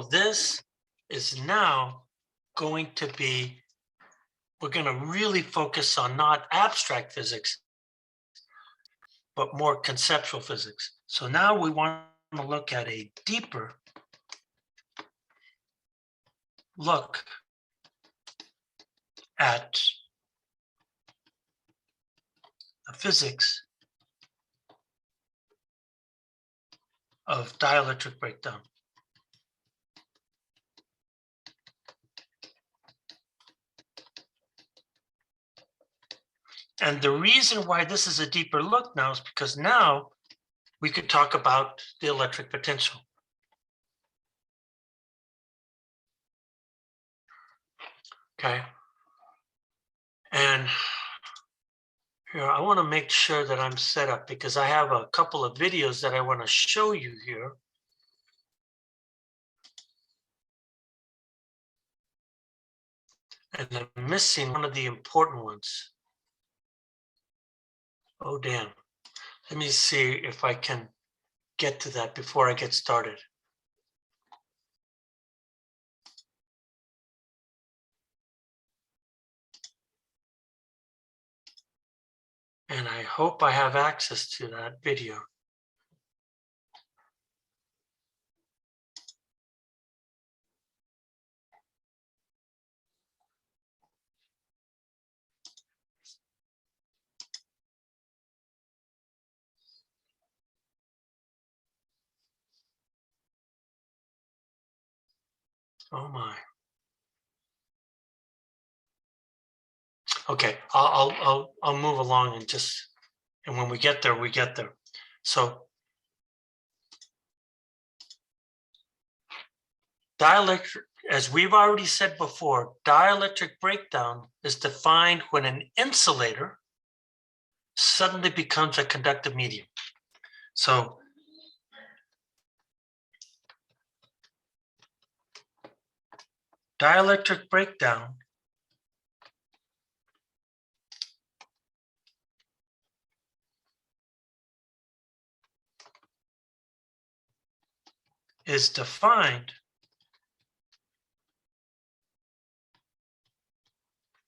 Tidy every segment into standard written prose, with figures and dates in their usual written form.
So this is now going to be, we're going to really focus on not abstract physics, but more conceptual physics. So now we want to look at a deeper look at the physics of dielectric breakdown. And the reason why this is a deeper look now is because now we could talk about the electric potential. Okay. And here, I want to make sure that I'm set up because I have a couple of videos that I want to show you here. And I'm missing one of the important ones. Oh, damn. Let me see if I can get to that before I get started. And I hope I have access to that video. Oh my. Okay, I'll move along and when we get there, we get there. So dielectric, as we've already said before, dielectric breakdown is defined when an insulator suddenly becomes a conductive medium. So dielectric breakdown is defined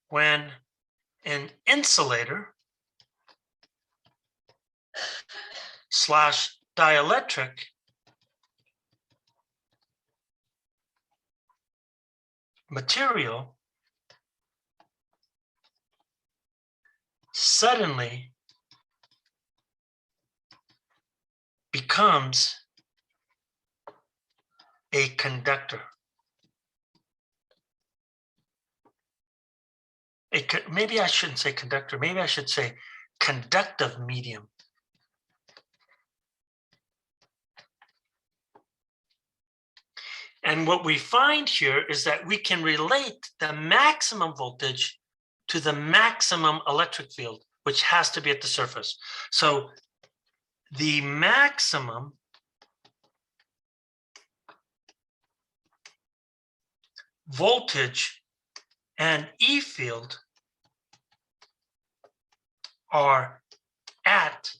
when an insulator / dielectric material suddenly becomes a conductor. Maybe I shouldn't say conductor, maybe I should say conductive medium. And what we find here is that we can relate the maximum voltage to the maximum electric field, which has to be at the surface. So the maximum voltage and E field are at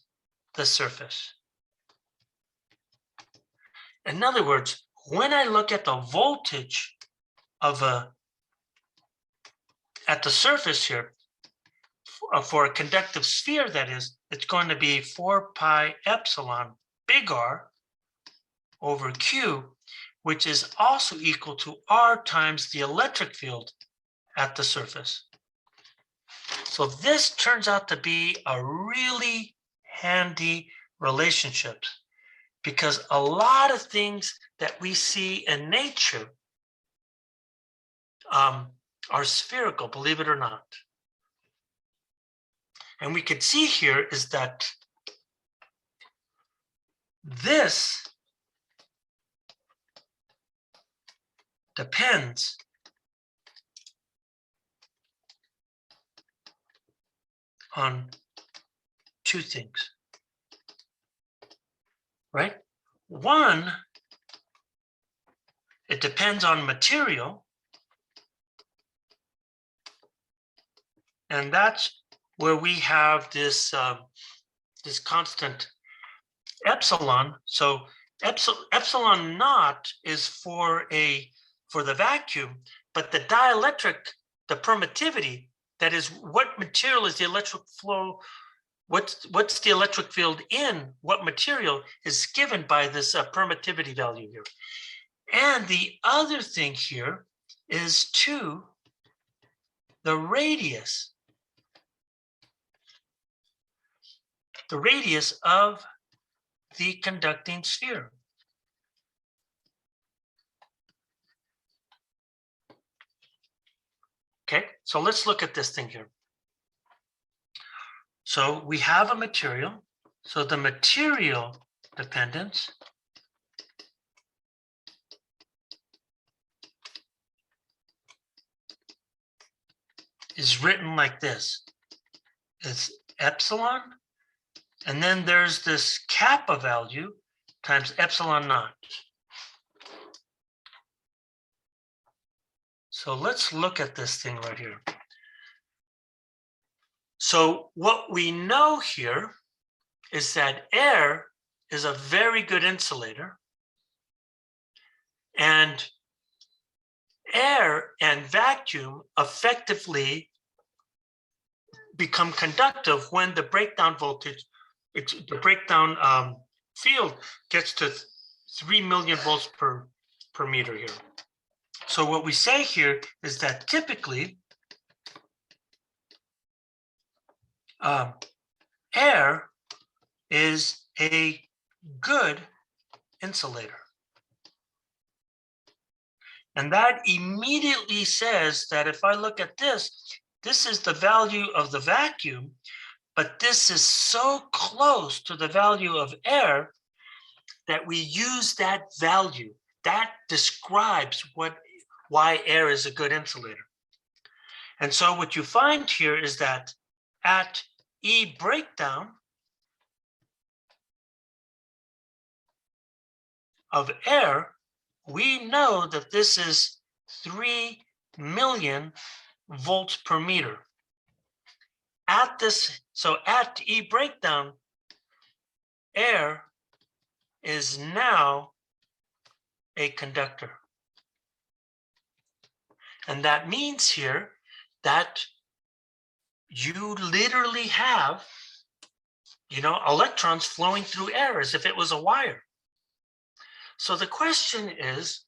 the surface. In other words, when I look at the voltage of at the surface here, for a conductive sphere, that is, it's going to be 4 pi epsilon big R over Q, which is also equal to R times the electric field at the surface. So this turns out to be a really handy relationship because a lot of things that we see in nature are spherical, believe it or not. And we can see here is that this depends on two things, right? One, it depends on material, and that's where we have this this constant epsilon. So epsilon naught is for the vacuum, but the dielectric, the permittivity, that is what material is the electric flow, what's the electric field in what material, is given by this permittivity value here. And the other thing here is the radius of the conducting sphere. Okay, so let's look at this thing here. So we have a material. So the material dependence is written like this. It's epsilon, and then there's this kappa value times epsilon naught. So let's look at this thing right here. So what we know here is that air is a very good insulator, and air and vacuum effectively become conductive when the breakdown voltage, the breakdown field gets to 3 million volts per meter here. So what we say here is that typically air is a good insulator. And that immediately says that if I look at this is the value of the vacuum, but this is so close to the value of air that we use that value. That describes why air is a good insulator. And so what you find here is that at E breakdown of air, we know that this is 3 million volts per meter. So at E breakdown, air is now a conductor. And that means here that you literally have, electrons flowing through air as if it was a wire. So the question is,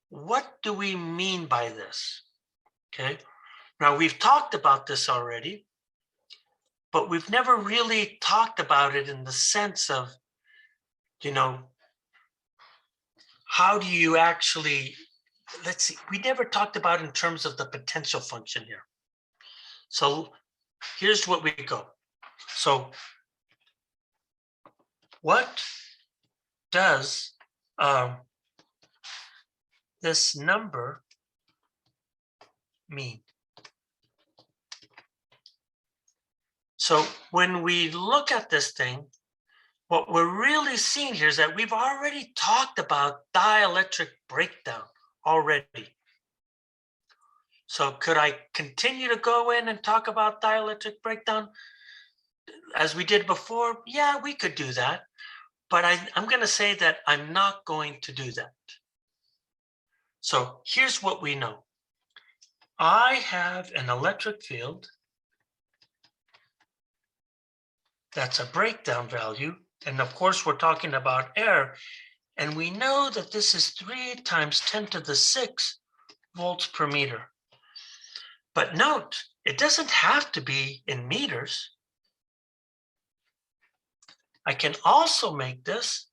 what do we mean by this? Okay. Now we've talked about this already, but we've never really talked about it in the sense of, how do you actually, let's see, we never talked about in terms of the potential function here. So here's what we go. So what does this number mean? So when we look at this thing, what we're really seeing here is that we've already talked about dielectric breakdown already. So could I continue to go in and talk about dielectric breakdown as we did before? Yeah, we could do that. But I'm going to say that I'm not going to do that. So here's what we know. I have an electric field that's a breakdown value. And of course, we're talking about air. And we know that this is 3 times 10 to the 6 volts per meter. But note, it doesn't have to be in meters. I can also make this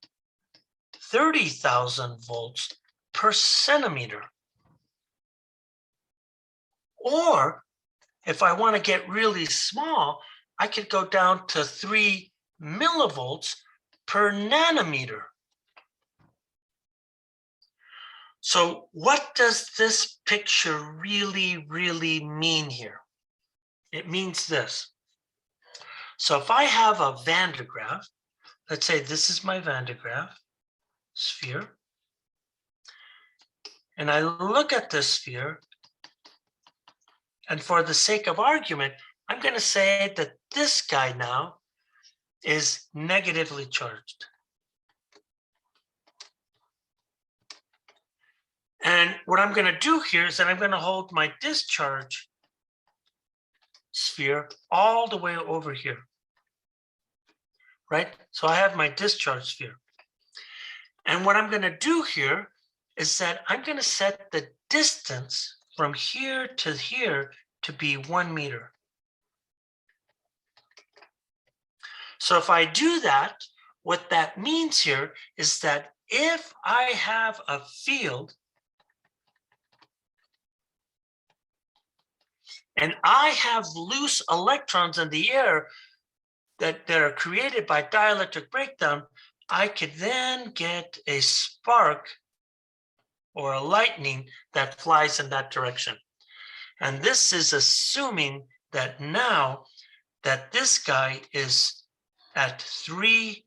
30,000 volts per centimeter. Or if I want to get really small, I could go down to 3 millivolts per nanometer. So what does this picture really, really mean here? It means this. So if I have a Van de Graaff, let's say this is my Van de Graaff sphere, and I look at this sphere, and for the sake of argument, I'm going to say that this guy now is negatively charged. And what I'm going to do here is that I'm going to hold my discharge sphere all the way over here, right? So I have my discharge sphere. And what I'm going to do here is that I'm going to set the distance from here to be 1 meter. So if I do that, what that means here is that if I have a field and I have loose electrons in the air that are created by dielectric breakdown, I could then get a spark or a lightning that flies in that direction. And this is assuming that now that this guy is at 3,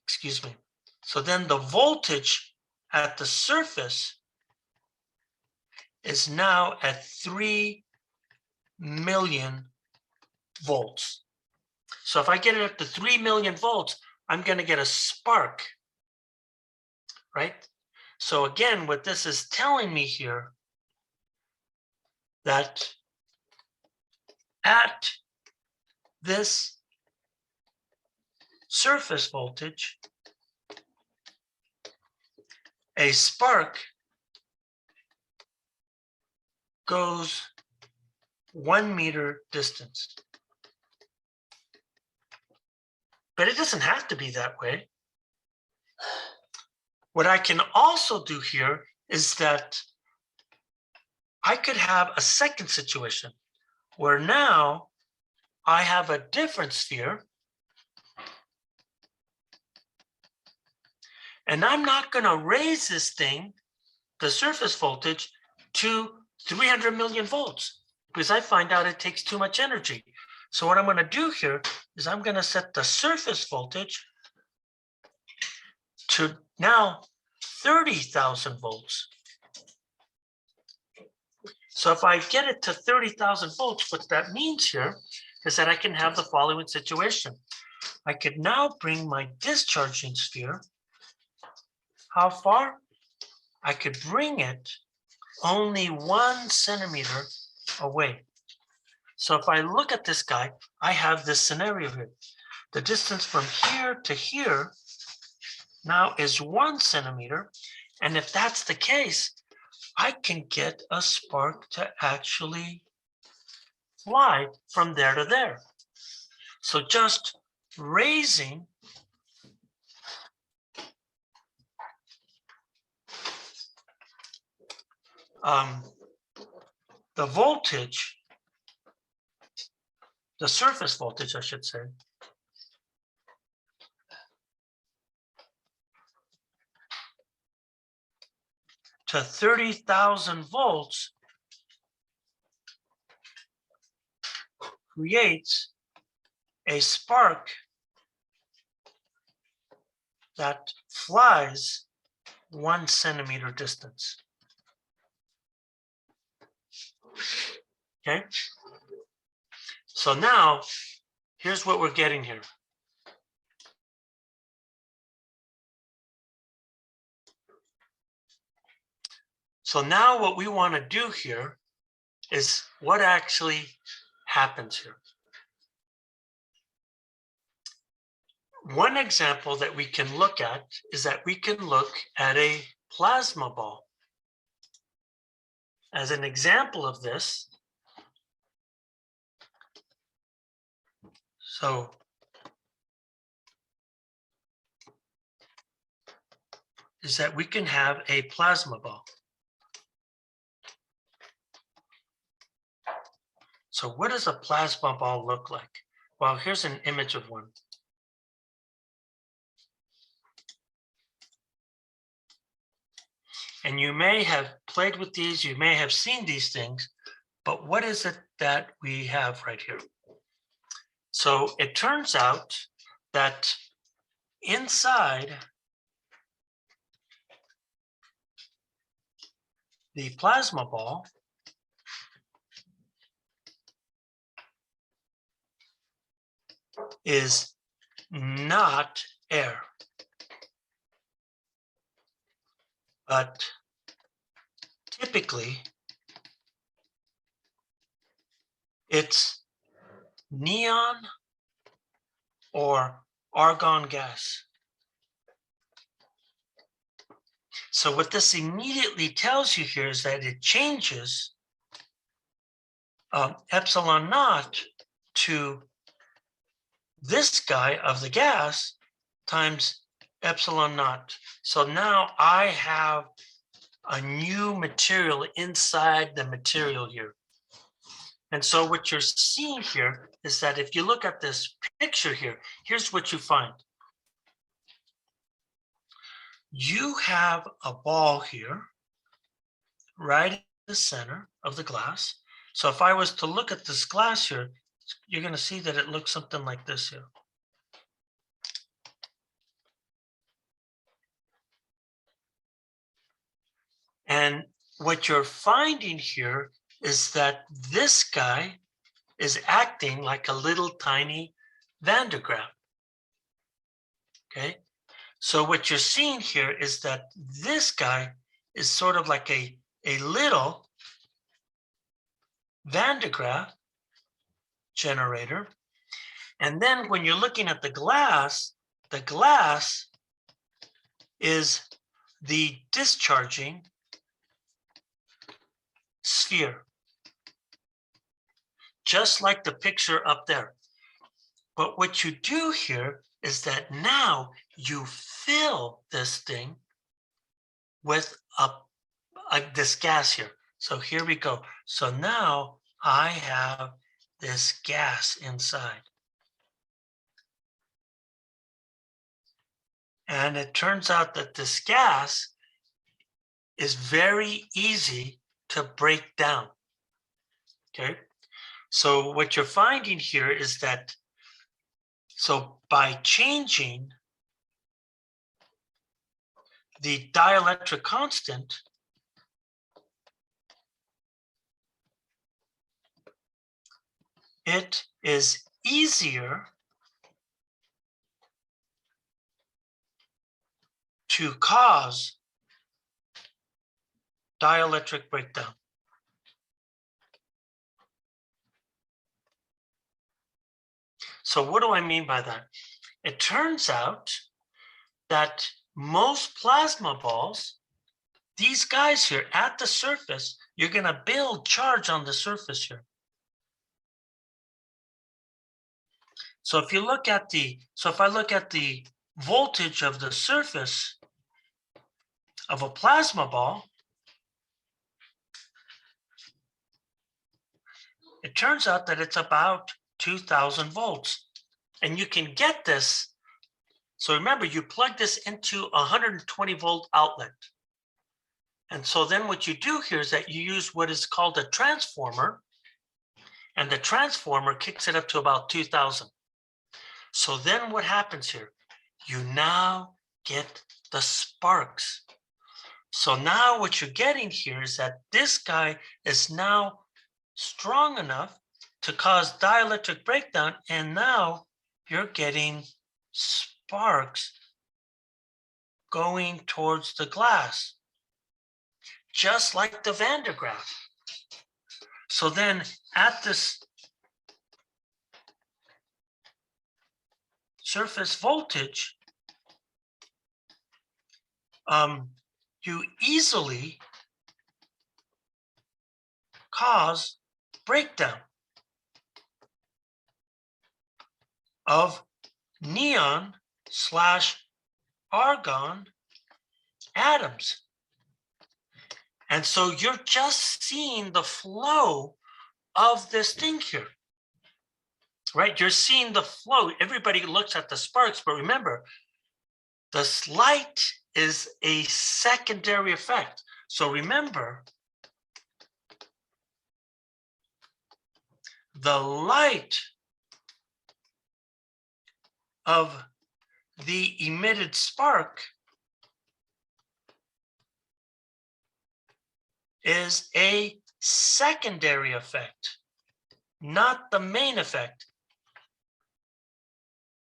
excuse me. So then the voltage at the surface is now at 3 million volts. So if I get it up to 3 million volts, I'm going to get a spark, right? So again, what this is telling me here, that at this surface voltage, a spark goes 1 meter distance. But it doesn't have to be that way. What I can also do here is that I could have a second situation where now I have a different sphere, and I'm not going to raise this thing, the surface voltage, to 300 million volts because I find out it takes too much energy. So what I'm going to do here is I'm going to set the surface voltage to now 30,000 volts. So if I get it to 30,000 volts, what that means here is that I can have the following situation. I could now bring my discharging sphere. How far? I could bring it only 1 centimeter away. So if I look at this guy, I have this scenario here. The distance from here to here now is 1 centimeter. And if that's the case, I can get a spark to actually fly from there to there. So just raising the voltage, the surface voltage, I should say, to 30,000 volts creates a spark that flies 1 centimeter distance. Okay, so now here's what we're getting here. So now what we want to do here is what actually happens here. One example that we can look at is that we can look at a plasma ball. As an example of this, so is that we can have a plasma ball. So what does a plasma ball look like? Well, here's an image of one. And you may have played with these, you may have seen these things, but what is it that we have right here? So it turns out that inside the plasma ball is not air, but typically it's neon or argon gas. So what this immediately tells you here is that it changes epsilon naught to this guy of the gas times epsilon naught. So now I have a new material inside the material here. And so what you're seeing here is that if you look at this picture here, here's what you find. You have a ball here, right in the center of the glass. So if I was to look at this glass here, you're going to see that it looks something like this here. And what you're finding here is that this guy is acting like a little tiny Van de Graaff. Okay, so what you're seeing here is that this guy is sort of like a little Van de Graaff generator. And then when you're looking at the glass is the discharging sphere, just like the picture up there. But what you do here is that now you fill this thing with this gas here. So here we go. So now I have this gas inside. And it turns out that this gas is very easy to break down. Okay. So what you're finding here is that, so by changing the dielectric constant, it is easier to cause dielectric breakdown. So what do I mean by that? It turns out that most plasma balls, these guys here at the surface, you're going to build charge on the surface here. So if you look at if I look at the voltage of the surface of a plasma ball, it turns out that it's about 2000 volts. And you can get this. So remember, you plug this into a 120 volt outlet. And so then what you do here is that you use what is called a transformer, and the transformer kicks it up to about 2000. So then what happens here? You now get the sparks. So now what you're getting here is that this guy is now strong enough to cause dielectric breakdown, and now you're getting sparks going towards the glass, just like the Van de Graaff. So then at this surface voltage, you easily cause breakdown of neon / argon atoms. And so you're just seeing the flow of this thing here, right? You're seeing the flow. Everybody looks at the sparks, but remember, the light is a secondary effect. So remember, the light of the emitted spark is a secondary effect, not the main effect.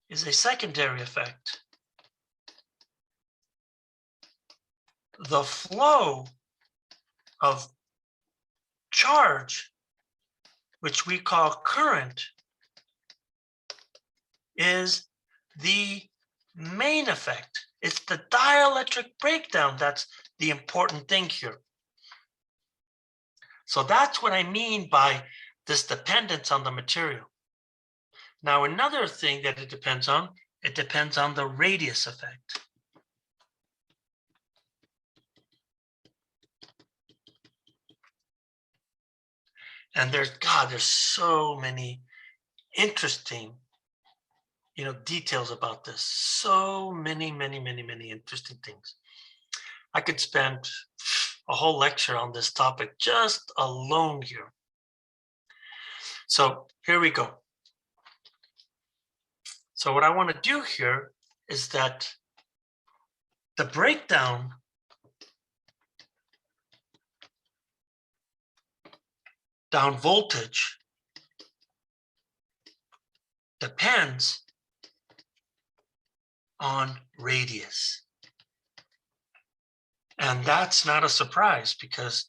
Is a secondary effect. The flow of charge, which we call current, is the main effect. It's the dielectric breakdown that's the important thing here. So that's what I mean by this dependence on the material. Now, another thing that it depends on the radius effect. And there's so many interesting, details about this. So many interesting things. I could spend a whole lecture on this topic just alone here. So here we go. So what I want to do here is that the breakdown down voltage depends on radius. And that's not a surprise because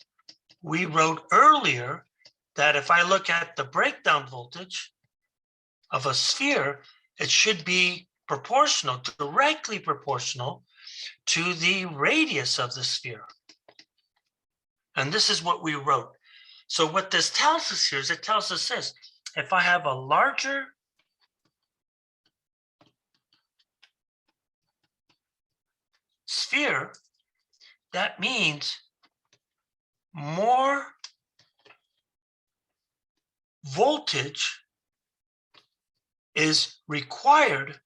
we wrote earlier that if I look at the breakdown voltage of a sphere, it should be proportional, directly proportional to the radius of the sphere. And this is what we wrote. So what this tells us here is it tells us this: if I have a larger sphere, that means more voltage is required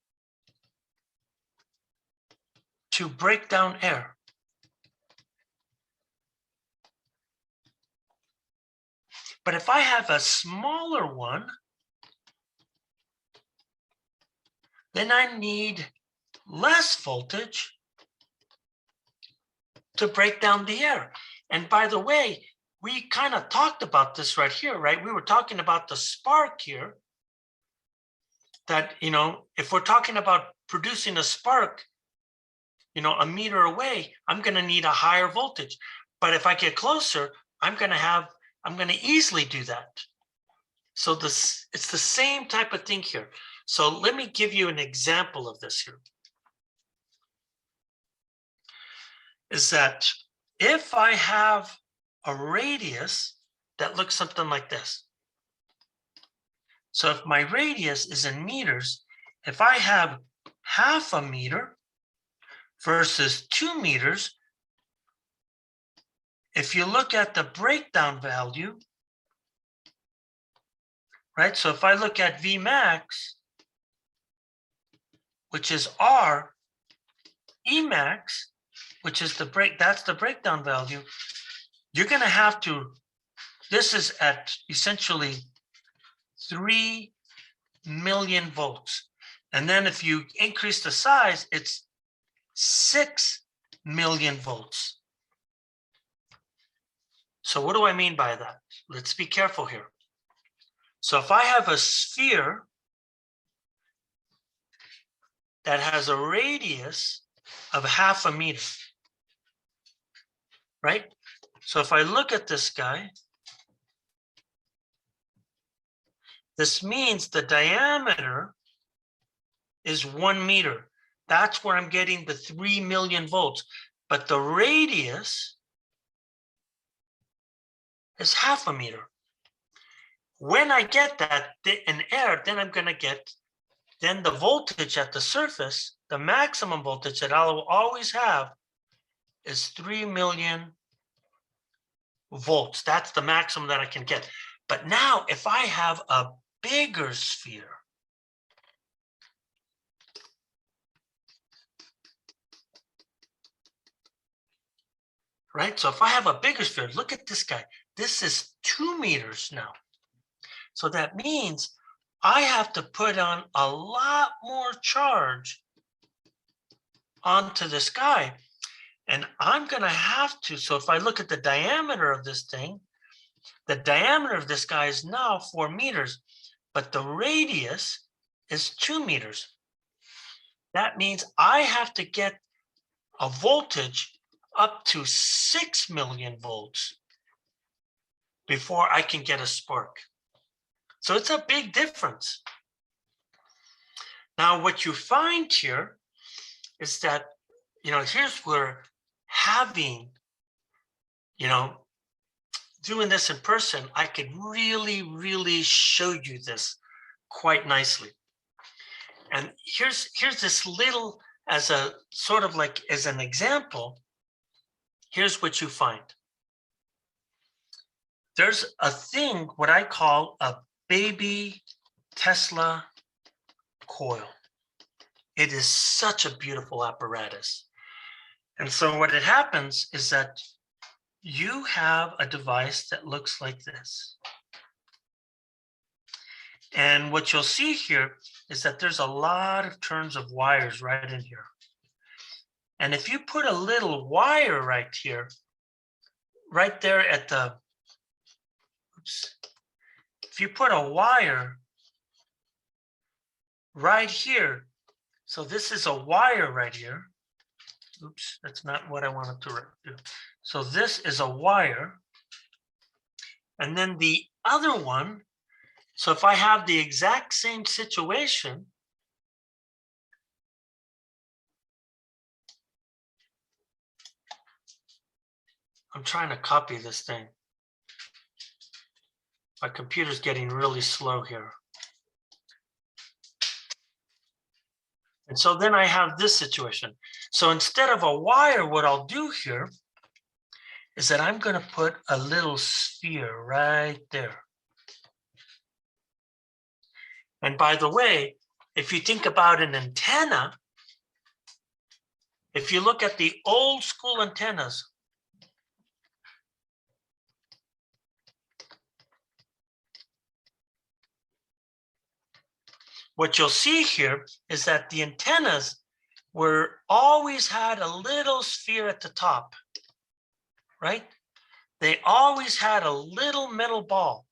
to break down air. But if I have a smaller one, then I need less voltage to break down the air. And by the way, we kind of talked about this right here, right? We were talking about the spark here. That, if we're talking about producing a spark, a meter away, I'm going to need a higher voltage. But if I get closer, I'm going to easily do that. So it's the same type of thing here. So let me give you an example of this here. Is that if I have a radius that looks something like this. So if my radius is in meters, if I have half a meter versus 2 meters, if you look at the breakdown value, right? So if I look at V max, which is R, E max, which is that's the breakdown value, you're going to have to, this is at essentially 3 million volts. And then if you increase the size, it's 6 million volts. So what do I mean by that? Let's be careful here. So if I have a sphere that has a radius of half a meter, right? So if I look at this guy, this means the diameter is 1 meter. That's where I'm getting the 3 million volts. But the radius is half a meter. When I get that in air, then I'm going to get then the voltage at the surface, the maximum voltage that I'll always have is 3 million volts. That's the maximum that I can get. But now if I have a bigger sphere, right? So if I have a bigger sphere, look at this guy. This is 2 meters now. So that means I have to put on a lot more charge onto this guy. And I'm going to have to, so if I look at the diameter of this thing, the diameter of this guy is now 4 meters, but the radius is 2 meters. That means I have to get a voltage up to 6 million volts before I can get a spark. So it's a big difference. Now, what you find here is that, here's where having, doing this in person, I could really, really show you this quite nicely. And here's this little, as a sort of like as an example, here's what you find. There's a thing, what I call a baby Tesla coil. It is such a beautiful apparatus. And so what it happens is that you have a device that looks like this. And what you'll see here is that there's a lot of turns of wires right in here. And if you put a little wire right here, right there at the, if you put a wire right here, so this is a wire right here. Oops, that's not what I wanted to do. So this is a wire. And then the other one, so if I have the exact same situation, I'm trying to copy this thing. My computer's getting really slow here. And so then I have this situation. So instead of a wire, what I'll do here is that I'm going to put a little sphere right there. And by the way, if you think about an antenna, if you look at the old school antennas, what you'll see here is that the antennas were always had a little sphere at the top, right? They always had a little metal ball.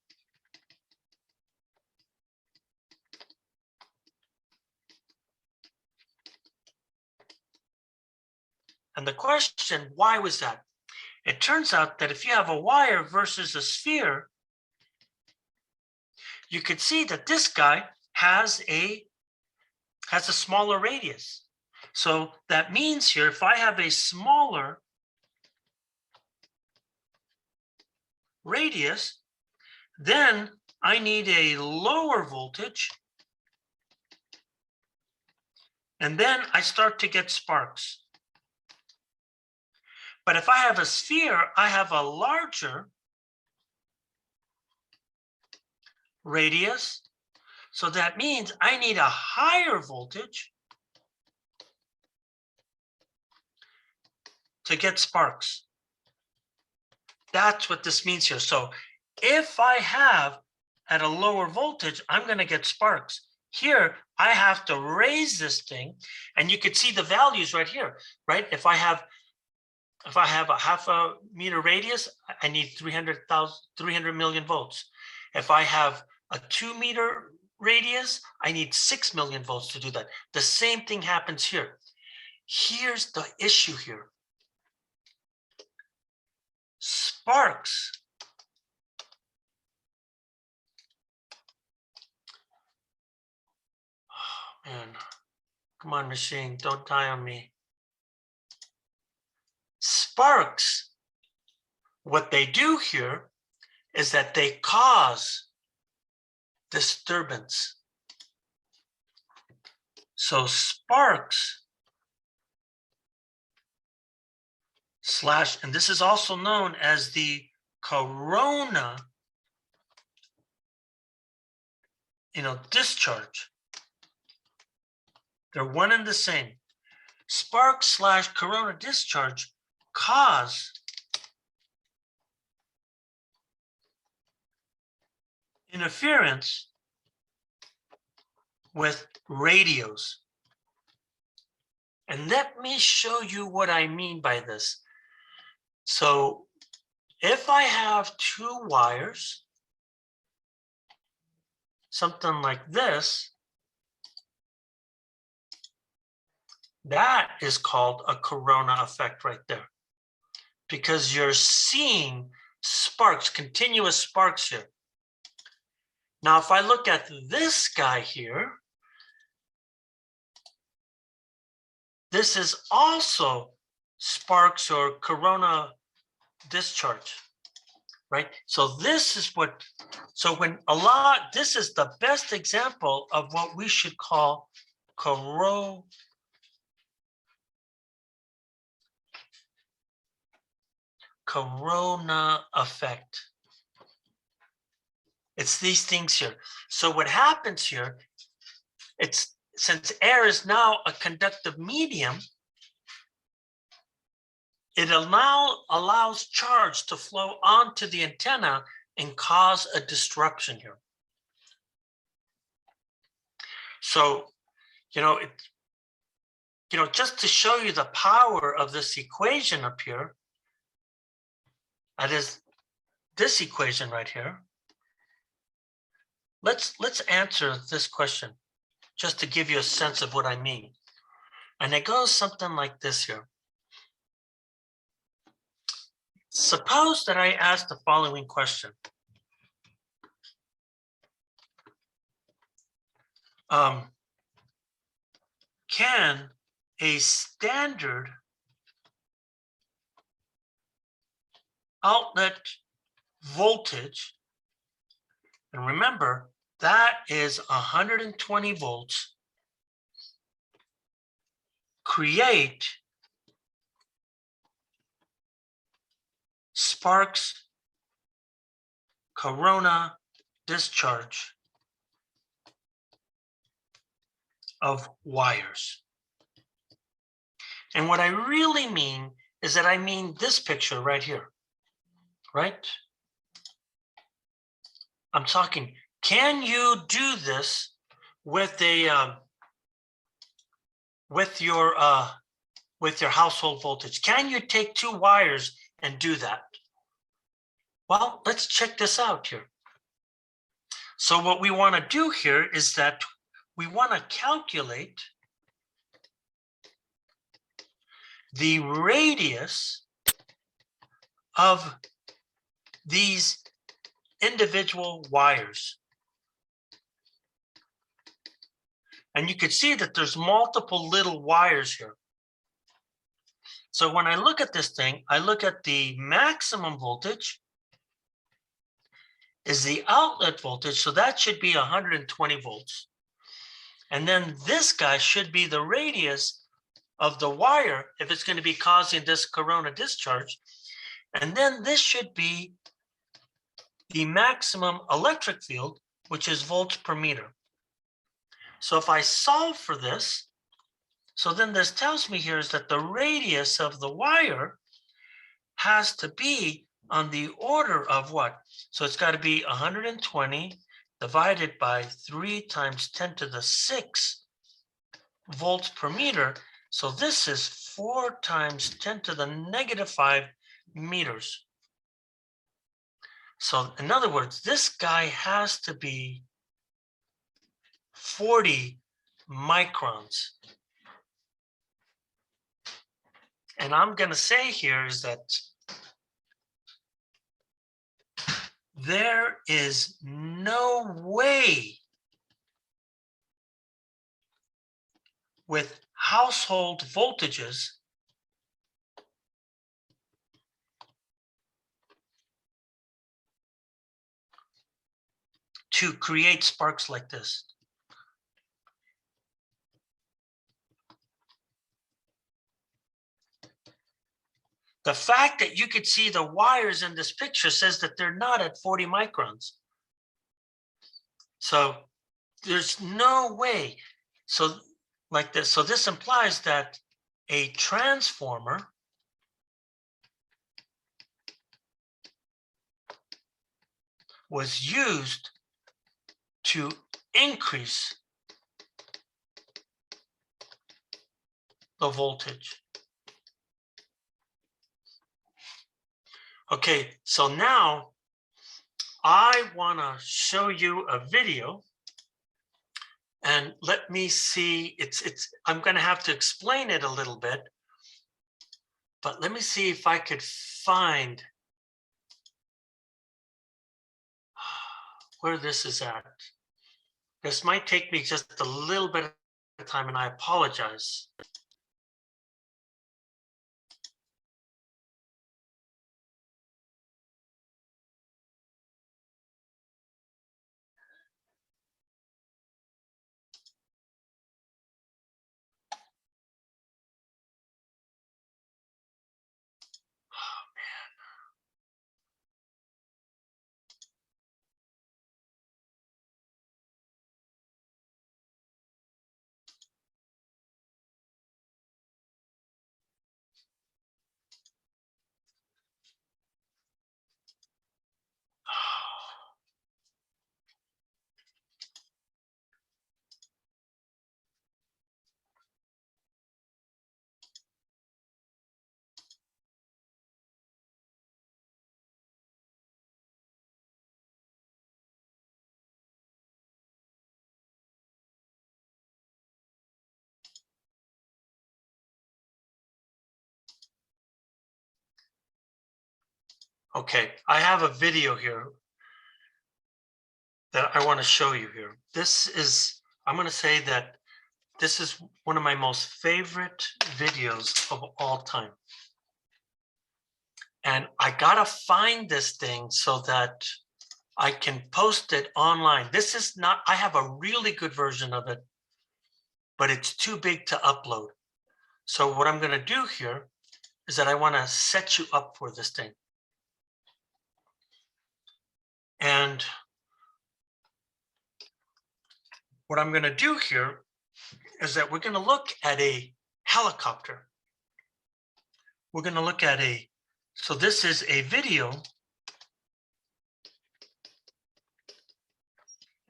And the question, why was that? It turns out that if you have a wire versus a sphere, you could see that this guy has a smaller radius. So that means here, if I have a smaller radius, then I need a lower voltage. And then I start to get sparks. But if I have a sphere, I have a larger radius. So that means I need a higher voltage to get sparks. That's what this means here. So if I have at a lower voltage, I'm going to get sparks. Here, I have to raise this thing, and you could see the values right here, right? If I have a half a meter radius, I need 300 million volts. If I have a 2 meter radius, I need 6 million volts to do that. The same thing happens here. Here's the issue here. Sparks oh, man. Come on, machine, don't die on me. Sparks, what they do here is that they cause disturbance. So sparks and this is also known as the corona, discharge. They're one and the same. Sparks / corona discharge cause interference with radios. And let me show you what I mean by this. So if I have 2 wires, something like this, that is called a corona effect right there, because you're seeing sparks, continuous sparks here. Now, if I look at this guy here, this is also sparks or corona discharge, right? So this is what, so when a lot, this is the best example of what we should call corona effect. It's these things here. So what happens here, it's since air is now a conductive medium, it allows charge to flow onto the antenna and cause a disruption here. So, just to show you the power of this equation up here, that is this equation right here. Let's answer this question just to give you a sense of what I mean. And it goes something like this here. Suppose that I ask the following question. Can a standard outlet voltage, and remember, that is 120 volts, create sparks corona discharge of wires? And what I really mean is that I mean this picture right here, right? I'm talking, can you do this with a with your household voltage? Can you take two wires and do that? Well, let's check this out here. So what we want to do here is that we want to calculate the radius of these individual wires. And you can see that there's multiple little wires here. So when I look at this thing, I look at the maximum voltage is the outlet voltage. So that should be 120 volts. And then this guy should be the radius of the wire if it's going to be causing this corona discharge. And then this should be the maximum electric field, which is volts per meter. So if I solve for this, so then this tells me here is that the radius of the wire has to be on the order of what? So it's got to be 120 divided by 3 times 10 to the 6 volts per meter. So this is 4 times 10 to the negative 5 meters. So in other words, this guy has to be 40 microns. And I'm going to say here is that there is no way with household voltages to create sparks like this. The fact that you could see the wires in this picture says that they're not at 40 microns. So there's no way. So like this. So this implies that a transformer was used to increase the voltage. Okay, so now I want to show you a video, and let me see. I'm going to have to explain it a little bit, but let me see if I could find where this is at. This might take me just a little bit of time, and I apologize. Okay, I have a video here that I want to show you here. This is, I'm going to say that this is one of my most favorite videos of all time. And I got to find this thing so that I can post it online. This is not, I have a really good version of it, but it's too big to upload. So what I'm going to do here is that I want to set you up for this thing. And what I'm going to do here is that we're going to look at a helicopter. We're going to look at so this is a video,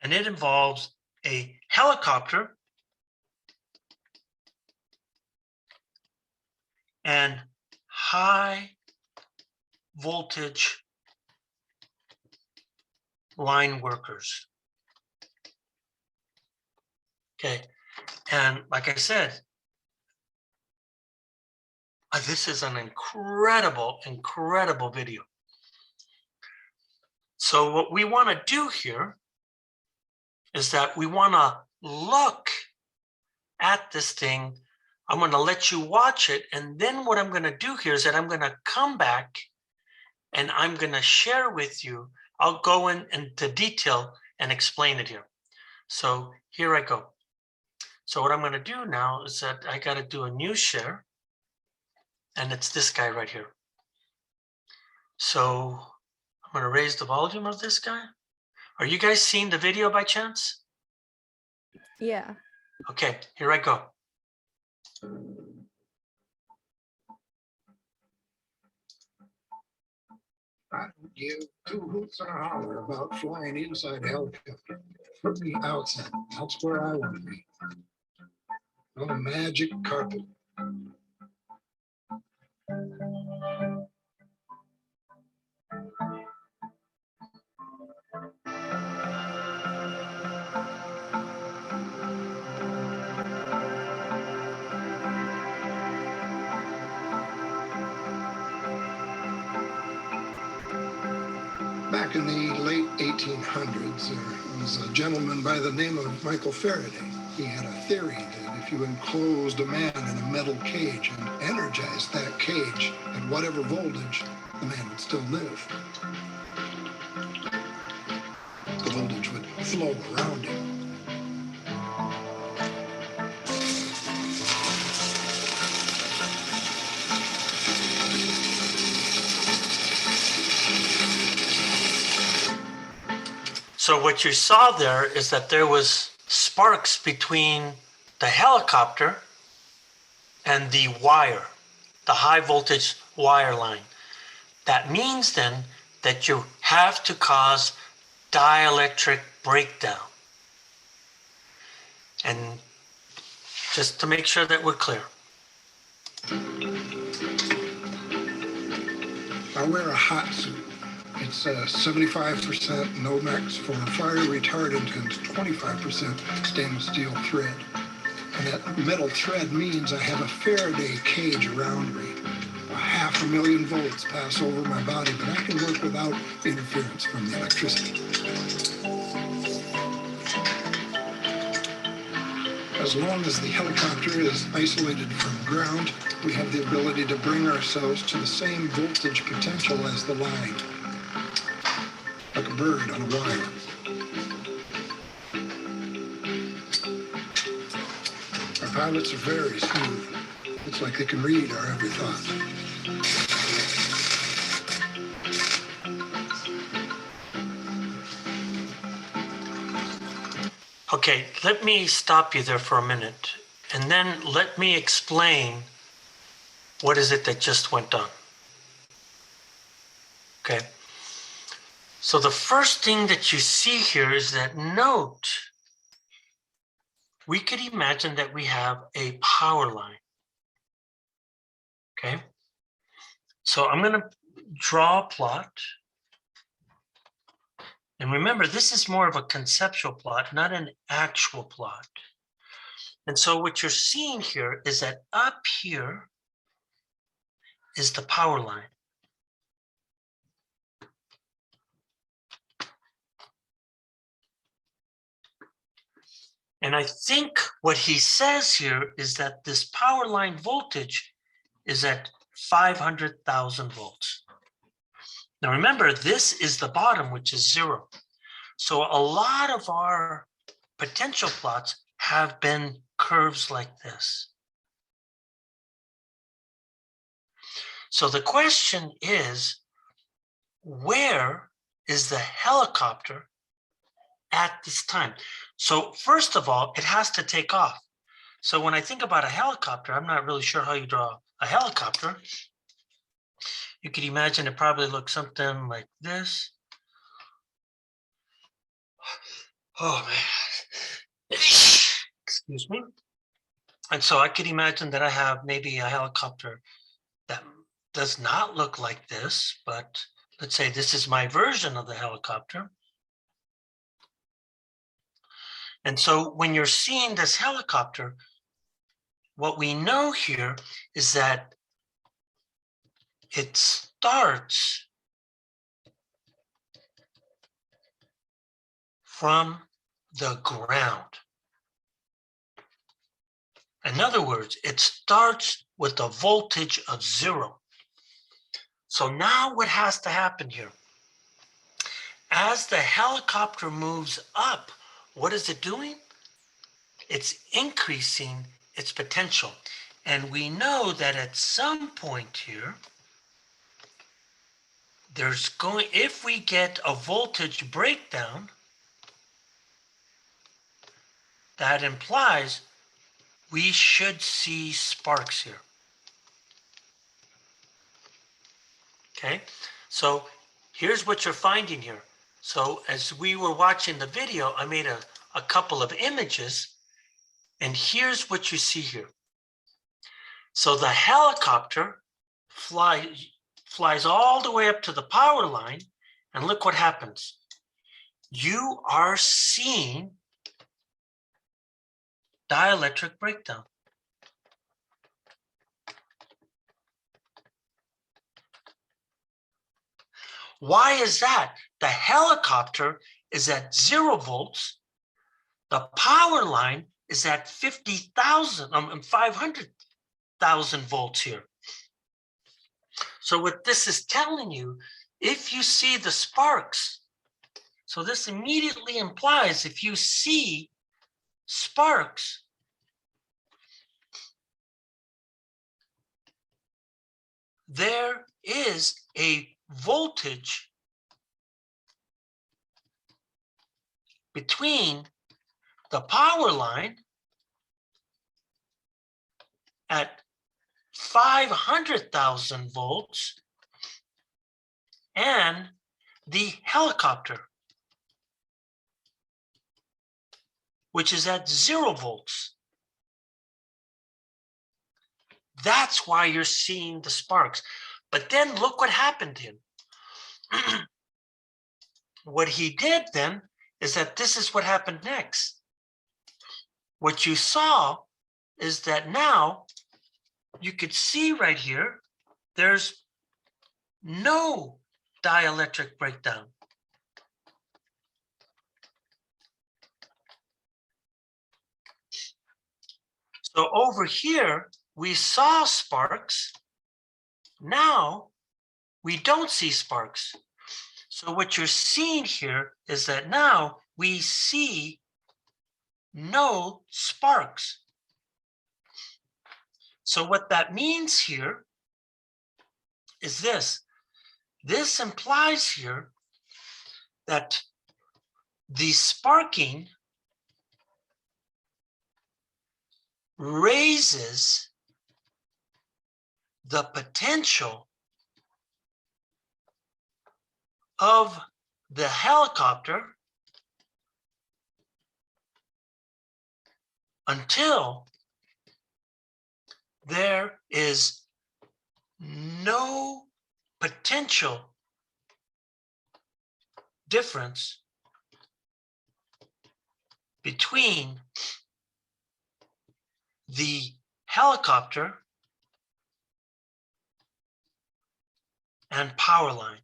and it involves a helicopter and high voltage line workers. Okay, and like I said, this is an incredible video. So what we want to do here is that we want to look at this thing. I'm going to let you watch it, and then what I'm going to do here is that I'm going to come back and I'm going to share with you. I'll go into detail and explain it here. So here I go. So what I'm going to do now is that I got to do a new share, and it's this guy right here. So I'm going to raise the volume of this guy. Are you guys seeing the video by chance? Yeah. Okay, here I go. I don't give two hoots and a holler about flying inside a helicopter. Put me outside. That's where I want to be. On a magic carpet. Back in the late 1800s, there was a gentleman by the name of Michael Faraday. He had a theory that if you enclosed a man in a metal cage and energized that cage at whatever voltage, the man would still live. The voltage would flow around him. So what you saw there is that there was sparks between the helicopter and the wire, the high voltage wire line. That means then that you have to cause dielectric breakdown. And just to make sure that we're clear. I wear a hot suit. It's 75% Nomex for fire retardant and 25% stainless steel thread. And that metal thread means I have a Faraday cage around me. 500,000 volts pass over my body, but I can work without interference from the electricity. as long as the helicopter is isolated from ground, we have the ability to bring ourselves to the same voltage potential as the line, like a bird on a wire. Our pilots are very smooth. It's like they can read our every thought. Okay, let me stop you there for a minute, and then let me explain what is it that just went on. Okay, so the first thing that you see here is that note, we could imagine that we have a power line. Okay, so I'm going to draw a plot. And remember, this is more of a conceptual plot, not an actual plot. And so what you're seeing here is that up here is the power line. And I think what he says here is that this power line voltage is at 500,000 volts. Now remember, this is the bottom, which is 0. So a lot of our potential plots have been curves like this. So the question is, where is the helicopter at this time? So first of all, it has to take off. So when I think about a helicopter, I'm not really sure how you draw a helicopter. You could imagine it probably looks something like this. Oh man, excuse me. And so I could imagine that I have maybe a helicopter that does not look like this, but let's say this is my version of the helicopter. And so when you're seeing this helicopter, what we know here is that it starts from the ground. In other words, it starts with a voltage of 0. So now what has to happen here? As the helicopter moves up, what is it doing? It's increasing its potential. And we know that at some point here, if we get a voltage breakdown, that implies we should see sparks here. Okay, so here's what you're finding here. So as we were watching the video, I made a couple of images, and here's what you see here. So the helicopter flies all the way up to the power line, and look what happens. You are seeing dielectric breakdown. Why is that? The helicopter is at 0 volts. The power line is at 500,000 volts here. So what this is telling you, if you see the sparks, so this immediately implies if you see sparks, there is a voltage between the power line at 500,000 volts and the helicopter, which is at 0 volts. That's why you're seeing the sparks. But then look what happened to him. What he did then is that this is what happened next. What you saw is that now you could see right here, there's no dielectric breakdown. So over here, we saw sparks. Now we don't see sparks. So what you're seeing here is that now we see no sparks. So what that means here is this. This implies here that the sparking raises the potential of the helicopter until there is no potential difference between the helicopter and power line.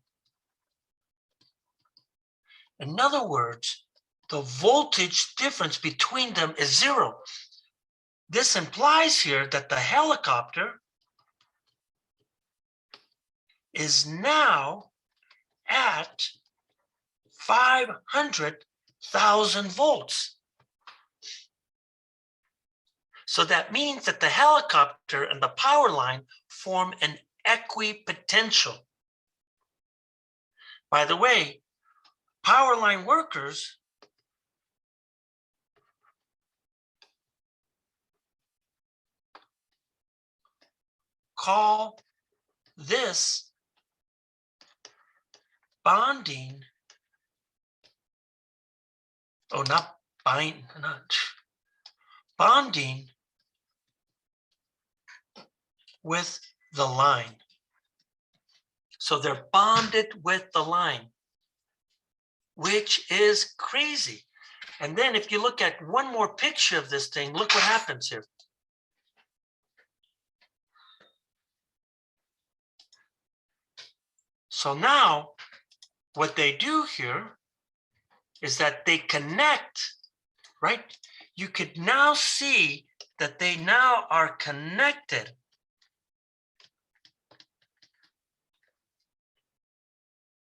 In other words, the voltage difference between them is zero. This implies here that the helicopter is now at 500,000 volts. So that means that the helicopter and the power line form an equipotential. By the way, power line workers call this bonding. Oh, not bonding with the line. So they're bonded with the line, which is crazy. And then if you look at one more picture of this thing, look what happens here. So now what they do here is that they connect, right? You could now see that they now are connected.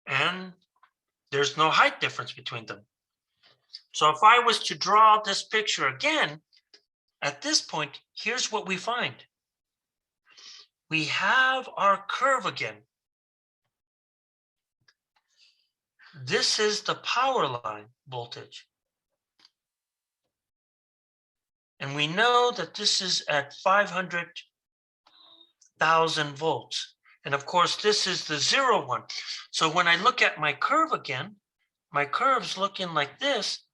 And there's no height difference between them. So if I was to draw this picture again, at this point, here's what we find. We have our curve again. This is the power line voltage. And we know that this is at 500,000 volts. And of course, this is the 0 one. So when I look at my curve again, my curve's looking like this.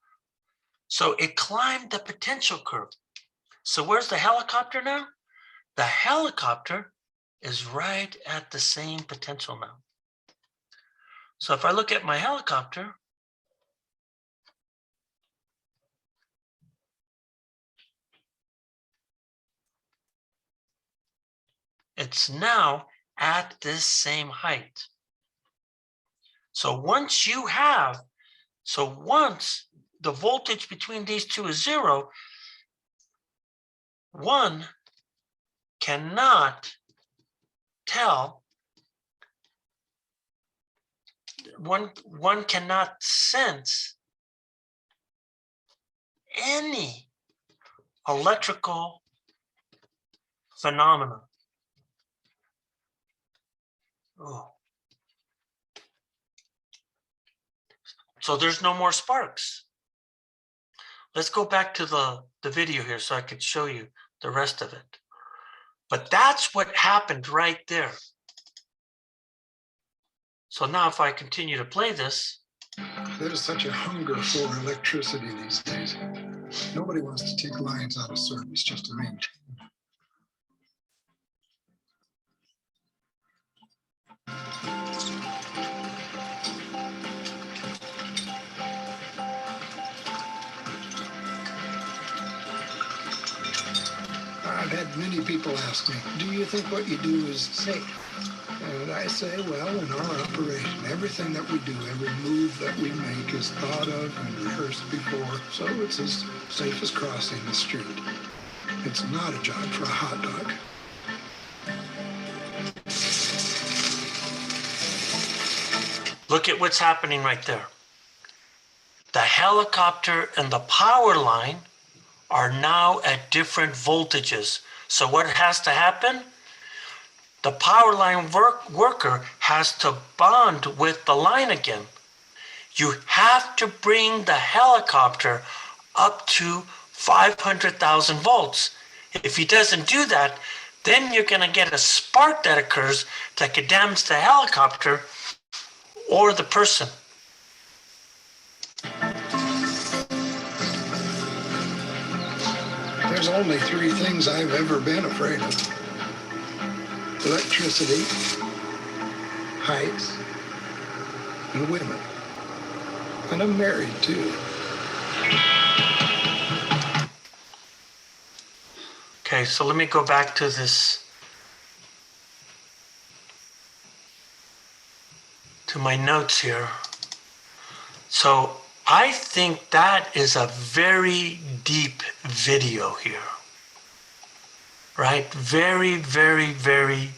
So it climbed the potential curve. So where's the helicopter now? The helicopter is right at the same potential now. So if I look at my helicopter, it's now at this same height. So once the voltage between these two is 0, one cannot tell, one cannot sense any electrical phenomena. Oh. So there's no more sparks. Let's go back to the video here so I could show you the rest of it. But that's what happened right there. So now if I continue to play this. There's such a hunger for electricity these days. Nobody wants to take lines out of service just to maintain. I've had many people ask me, do you think what you do is safe? And I say, well, in our operation, everything that we do, every move that we make is thought of and rehearsed before, so it's as safe as crossing the street. It's not a job for a hot dog. Look at what's happening right there. The helicopter and the power line are now at different voltages. So what has to happen? The power line worker has to bond with the line again. You have to bring the helicopter up to 500,000 volts. If he doesn't do that, then you're going to get a spark that occurs that could damage the helicopter or the person. There's only three things I've ever been afraid of: electricity, heights, and women. And I'm married too. Okay, so let me go back to this, to my notes here. So I think that is a very deep video here, right? Very, very, very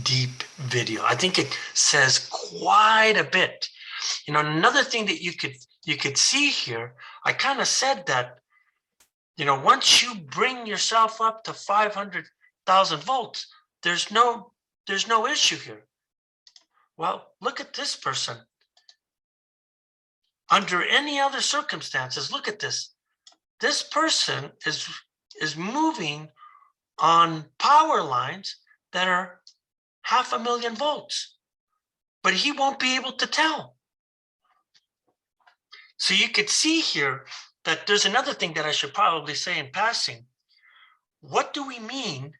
deep video. I think it says quite a bit. You know, another thing that you could see here, I kind of said that, you know, once you bring yourself up to 500,000 volts, there's no issue here. Well, look at this person. Under any other circumstances, look at this. This person is moving on power lines that are 500,000 volts, but he won't be able to tell. So you could see here that there's another thing that I should probably say in passing. What do we mean?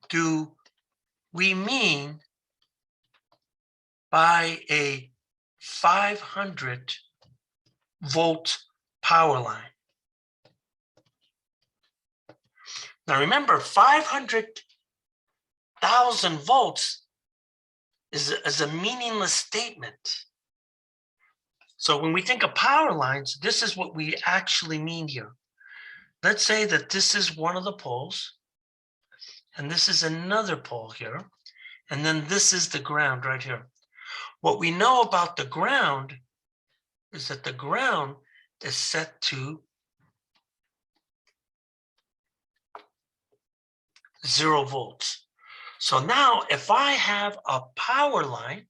Do we mean by a 500 volt power line? Now remember, 500,000 volts is a meaningless statement. So when we think of power lines, this is what we actually mean here. Let's say that this is one of the poles, and this is another pole here, and then this is the ground right here. What we know about the ground is that the ground is set to 0 volts. So now if I have a power line,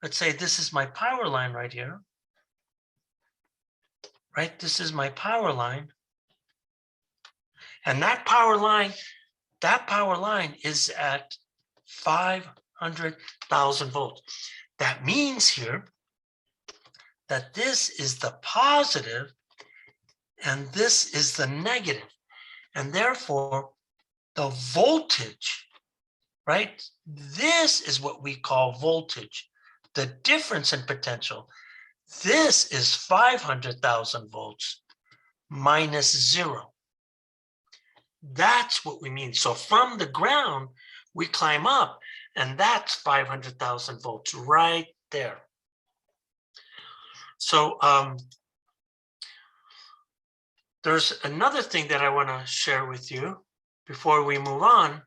let's say this is my power line right here, right? This is my power line. And that power line is at 500,000 volts. That means here that this is the positive and this is the negative. And therefore, the voltage, right? This is what we call voltage, the difference in potential. This is 500,000 volts minus 0. That's what we mean. So from the ground, we climb up, and that's 500,000 volts right there. So there's another thing that I want to share with you before we move on.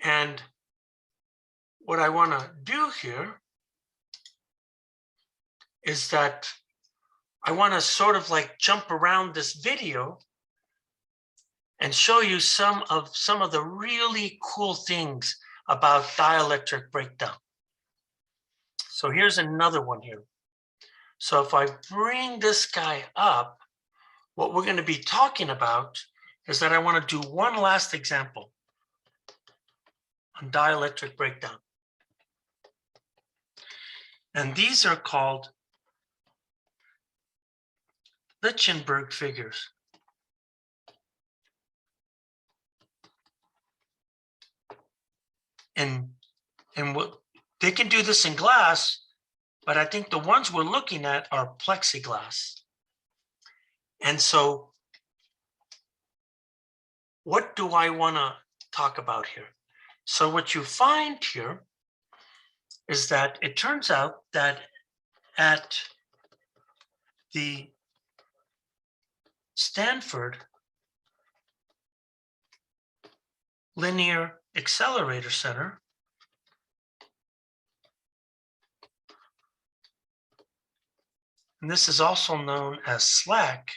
And what I want to do here is that I want to sort of like jump around this video and show you some of the really cool things about dielectric breakdown. So here's another one here. So if I bring this guy up, what we're going to be talking about is that I want to do one last example on dielectric breakdown. And these are called Lichtenberg figures. And what they can do this in glass, but I think the ones we're looking at are plexiglass. And so what do I want to talk about here? So what you find here is that it turns out that at the Stanford Linear Accelerator Center, and this is also known as SLAC,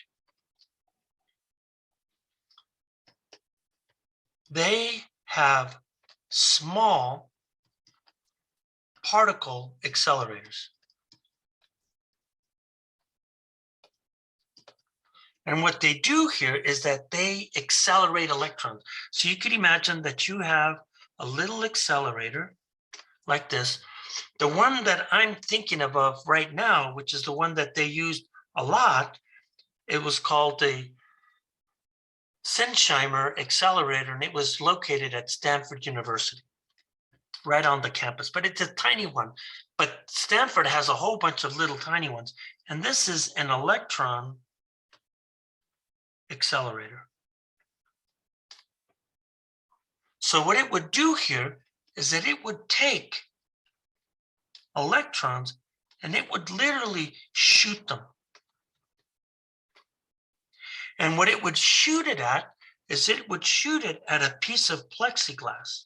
they have small particle accelerators. And what they do here is that they accelerate electrons. So you could imagine that you have a little accelerator like this. The one that I'm thinking of right now, which is the one that they used a lot, it was called the Sensheimer Accelerator, and it was located at Stanford University, right on the campus. But it's a tiny one. But Stanford has a whole bunch of little tiny ones. And this is an electron accelerator. So what it would do here is that it would take electrons and it would literally shoot them. And what it would shoot it at is it would shoot it at a piece of plexiglass.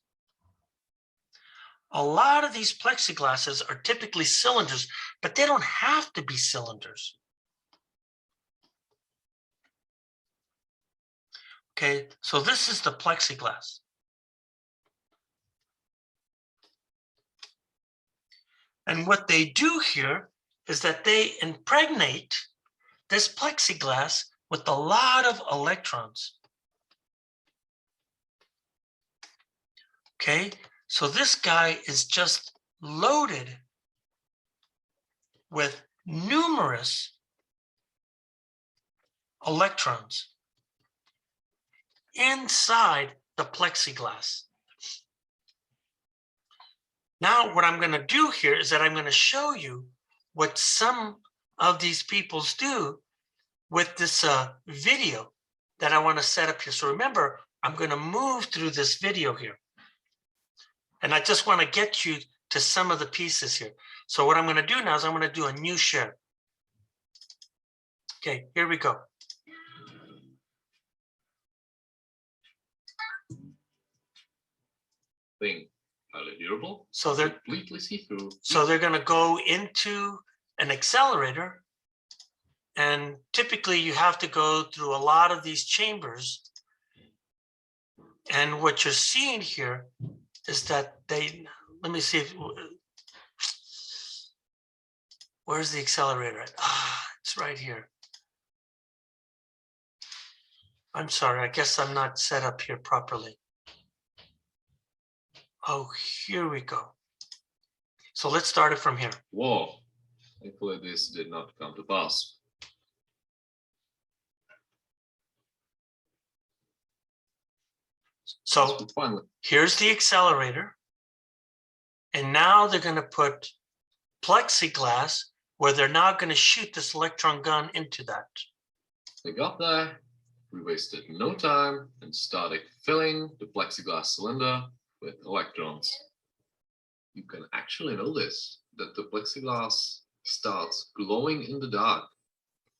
A lot of these plexiglasses are typically cylinders, but they don't have to be cylinders. Okay, so this is the plexiglass. And what they do here is that they impregnate this plexiglass with a lot of electrons. Okay, so this guy is just loaded with numerous electrons inside the plexiglass. Now, what I'm going to do here is that I'm going to show you what some of these peoples do with this video that I want to set up here. So remember, I'm going to move through this video here. And I just want to get you to some of the pieces here. So what I'm going to do now is I'm going to do a new share. Okay, here we go. Thing highly durable, So they're completely see-through. So they're going to go into an accelerator, and typically you have to go through a lot of these chambers. And what you're seeing here is that let me see if, where's the accelerator at? It's right here. I'm sorry, I guess I'm not set up here properly. Oh, here we go. So let's start it from here. Whoa, thankfully this did not come to pass. So Finally, here's the accelerator. And now they're going to put plexiglass where they're now going to shoot this electron gun into that. they got there, we wasted no time and started filling the plexiglass cylinder with electrons. You can actually notice that the plexiglass starts glowing in the dark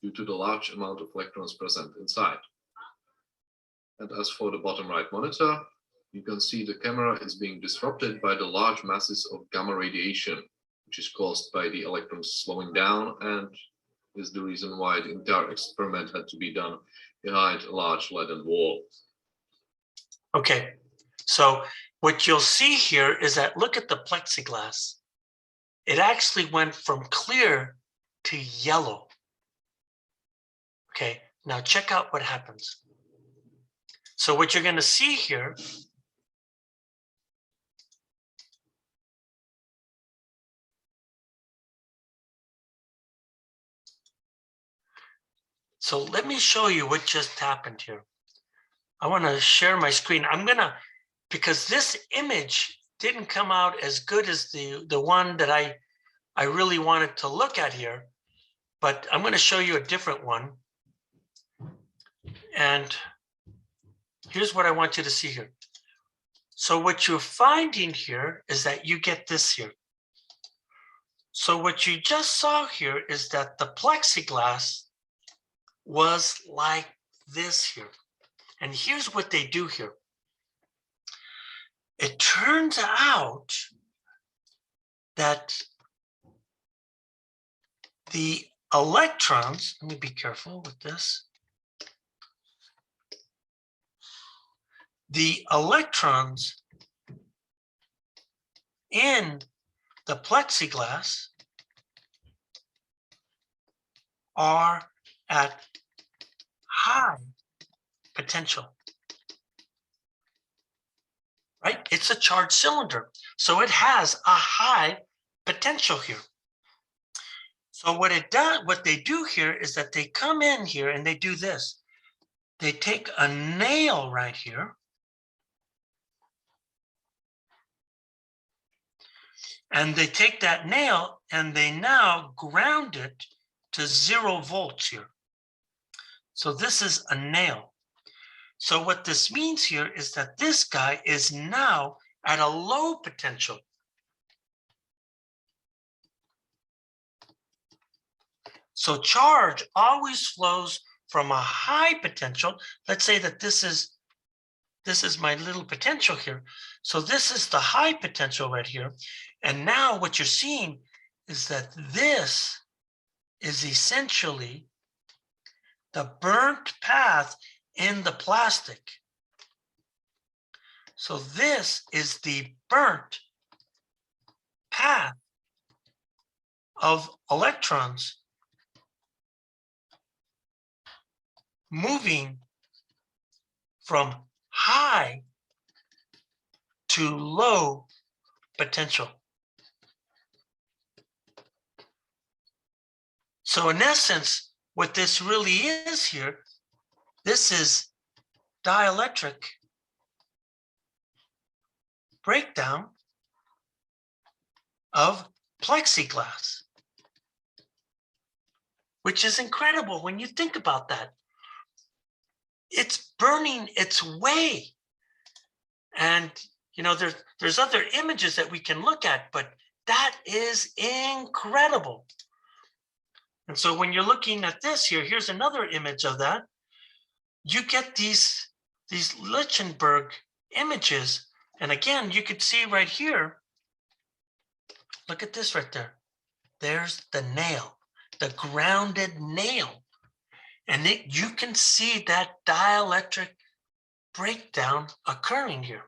due to the large amount of electrons present inside. And as for the bottom right monitor, you can see the camera is being disrupted by the large masses of gamma radiation, which is caused by the electrons slowing down and is the reason why the entire experiment had to be done behind a large leaden wall. Okay, so what you'll see here is that look at the plexiglass. It actually went from clear to yellow. Okay, now check out what happens. So what you're going to see here so let me show you what just happened here. I want to share my screen. I'm going to, because this image didn't come out as good as the one that I really wanted to look at here, but I'm going to show you a different one. And here's what I want you to see here. So what you're finding here is that you get this here. So what you just saw here is that the plexiglass was like this here. And here's what they do here. It turns out that the electrons, let me be careful with this. The electrons in the plexiglass are at high potential, right? It's a charged cylinder, so it has a high potential here. So what they do here is that they come in here and they do this. They take a nail right here, and they take that nail and they now ground it to 0 volts here. So this is a nail. So what this means here is that this guy is now at a low potential. So charge always flows from a high potential. Let's say that this is my little potential here. So this is the high potential right here. And now what you're seeing is that this is essentially the burnt path in the plastic. So this is the burnt path of electrons moving from high to low potential. So in essence, what this really is here, this is dielectric breakdown of plexiglass, which is incredible when you think about that. It's burning its way. And you know, there's other images that we can look at, but that is incredible. And so when you're looking at this here, here's another image of that. You get these Lichtenberg images. And again, you could see right here, look at this right there. There's the nail, the grounded nail. And you can see that dielectric breakdown occurring here.